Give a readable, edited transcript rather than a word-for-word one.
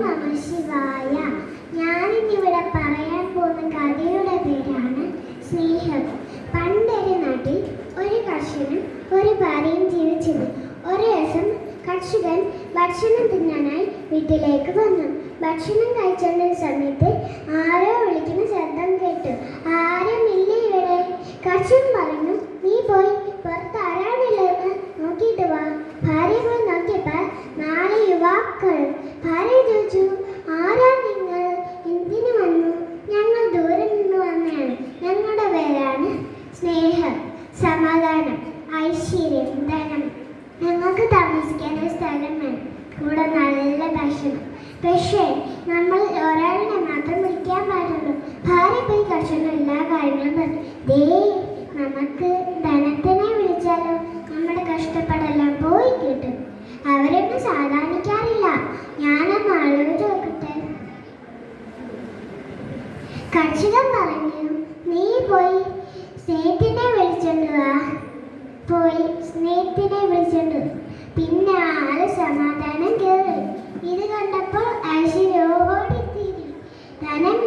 നമഃ ശിവായ. ഞാനിന്നിവിടെ പറയാൻ പോകുന്ന കഥയുടെ പേരാണ് സ്നേഹം. പണ്ടൊരു നാട്ടിൽ ഒരു കർഷകനും ഒരു ഭാര്യയും ജീവിച്ചത്. ഒരു ദിവസം കർഷകൻ ഭക്ഷണം തിന്നാനായി വീട്ടിലേക്ക് വന്നു. ഭക്ഷണം കഴിച്ചുകൊണ്ടിരുന്ന സമയത്ത് ആരോ വിളിക്കുന്ന ശബ്ദം കേട്ടു. ആരുമില്ല ഇവിടെ. കർഷകൻ പറഞ്ഞു, നീ പോയി പുറത്ത് ആരാണില്ലെന്ന് നോക്കിയിട്ട് വാ. ഭാര്യ പോയി നോക്കിയപ്പോൾ 4 യുവാക്കൾ. ഭാര്യ ചോദിച്ചു, ആരാ നിങ്ങൾ? എന്തിനു വന്നു? ഞങ്ങൾ ദൂരെ നിന്ന് വന്നതാണ്. ഞങ്ങളുടെ പേരാണ് സ്നേഹം, സമാധാനം, ഐശ്വര്യം, ധനം. ഞങ്ങൾക്ക് താമസിക്കാൻ ഒരു സ്ഥലം വേണം, കൂടെ നല്ല ഭക്ഷണം. പക്ഷേ നമ്മൾ ഒരാളിനെ മാത്രം വിളിക്കാൻ പാടുള്ളൂ. ഭാര്യ പോയി കർഷകൻ എല്ലാ കാര്യങ്ങളും പറഞ്ഞു. നമുക്ക് ധനത്തിനെ വിളിച്ചാലോ? നമ്മുടെ കഷ്ടപ്പാടെല്ലാം പോയി കിട്ടും. അവരൊന്നും സാധാരണിക്കാറില്ല. ഞാനൊന്ന് ആലോചിച്ച് നോക്കട്ടെ. കർഷകൻ പറഞ്ഞു, നീ പോയി സ്നേഹത്തിനെ വിളിച്ചോണ്ട് വാ. പോയി സ്നേഹത്തിനെ വിളിച്ചോണ്ട്. പിന്നെ ആള് സമാധാനം കയറി. ഇത് കണ്ടപ്പോൾ ഐശ്വര്യോടിത്തിരി. ധനം